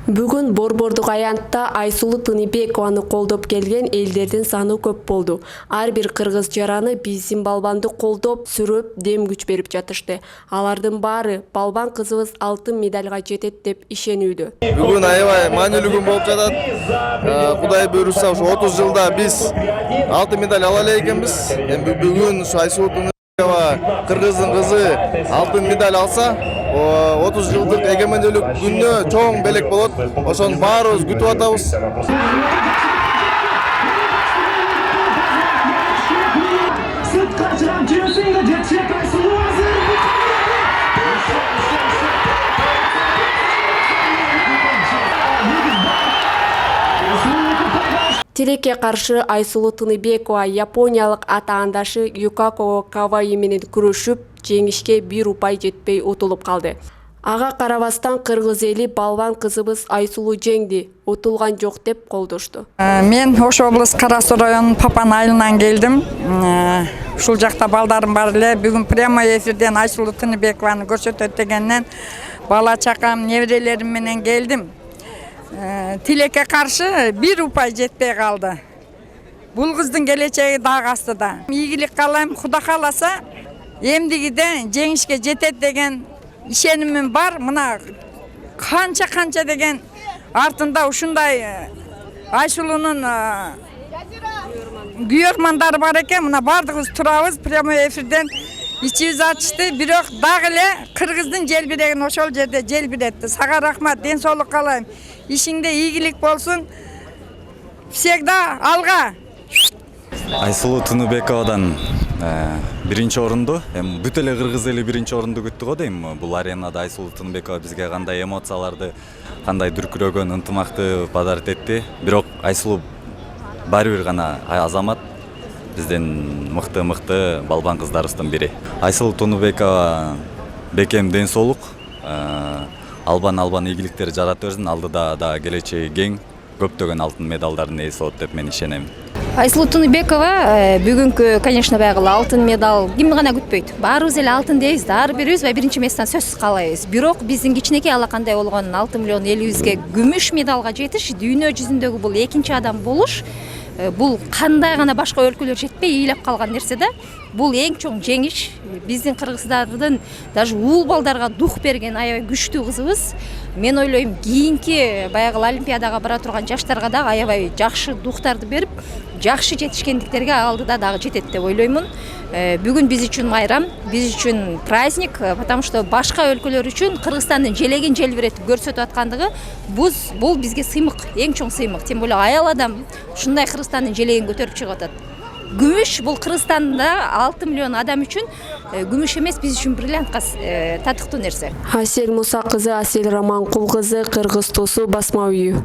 Бүгүн Борбордук аянтта Айсулуу Тыныбекованы колдоп келген элдердин саны көп болду. Ар бир кыргыз жараны биздин балбанды колдоп, сүрөп, дем күч берип жатышты. Алардын баары балбан кызыбыз алтын медальга жетет деп ишенүүдө. Бүгүн аябай маанилүү күн болуп жатат. Кудай буйруса ушу 30 жылда биз алтын медаль ала элек экенбиз. Бүгүн Айсулуу Тыныбекова кыргыздын кызы алтын медаль алса, 30 жылдык эгемендүүлүк күнүнө чоң белек болот. Ошону баарыбыз күтүп атабыз. Тилекке каршы Айсулуу Тыныбекова япониялык атаандашы Юкако Каваи менен күрөшүп, жеңишке 1 упай жетпей утулуп калды. Ага карабастан кыргыз эли балбан кызыбыз Айсулуу жеңди, утулган жок деп колдошту. Мен Ош облус Кара Суу районунун Папан айылынан келдим. Ушул жакта балдарым бар эле. Бүгүн прямой эфирден Айсулуу Тыныбекованы көрсөтөт дегенден бала чакам, неберелерим менен келдим. Тилекке каршы 1 упай жетпей калды. Бул кыздын келечеги дагы астыда. Ийгилик каалайм, Кудай кааласа, эмдигиде жеңишке жетет деген ишенимим бар. Мына канча деген артында ушундай Айсулуунун күйөрмандары бар экен. Мына бардыгыбыз турабыз, прямой эфирден ичибиз ачышты. Бирок дагы эле кыргыздын желбиреген ошол жерде желбиретти. Сага рахмат, ден соолук каалайм. Ишиңде ийгилик болсун. Всегда алга. Айсулуу Тыныбековадан биринчи орунду, бүт эле кыргыз эли биринчи орунду күттү го дейм. Бул аренада Айсулуу Тыныбекова бизге кандай эмоцияларды, кандай дүркүрөгөн ынтымакты бадарт этти. Бирок Айсулуу баары бир гана азамат, биздин мыкты балбан кыздарыбыздын бири. Айсулуу Тыныбекова бекем ден соолук, албан ийгиликтер жарата берсин, алдыда да келечеги кең, көптөгөн алтын медалдардын ээси болот деп мен ишенем. Айсулуу Тыныбекова бүгүнкү, конечно, байгыла алтын медаль ким гана күтпөйт. Баарыбыз эле алтын дейбиз да, ар бирибиз биринчи месттен сөзсүз каалайбыз. Бирок биздин кичинекей алакандай болгон 6 миллион элибизге күмүш медалга жетиш, дүйнө жүзүндөгү бул экинчи адам болуш. Бул кандай гана башка өлкөлөр жетпей ыйлап калган нерсе да. Бул эң чоң жеңиш. Биздин кыргыздардын даже уул балдарга дух берген аябай күчтүү кызыбыз. Мен ойлойм, кийинки баягы Олимпиадага бара турган жаштарга да аябай жакшы духтарды берип, жакшы жетишкендиктерге алдыда дагы жетет деп ойлоймун. Бүгүн биз үчүн майрам, биз үчүн праздник, потому что башка өлкөлөр үчүн Кыргызстандын желегин желбиретип көрсөтүп аткандыгы бул бизге сыймык, эң чоң сыймык. Тем более аял адам ушундай Кыргызстандын желегин көтөрүп чыгып атат. Күмүш бул Кыргызстанда 6 миллион адам үчүн күмүш эмес, биз үчүн бриллиантка татыктуу нерсе. Асель Муса кызы, Асель Романкул кызы, Кыргыз Тосу басма үйү.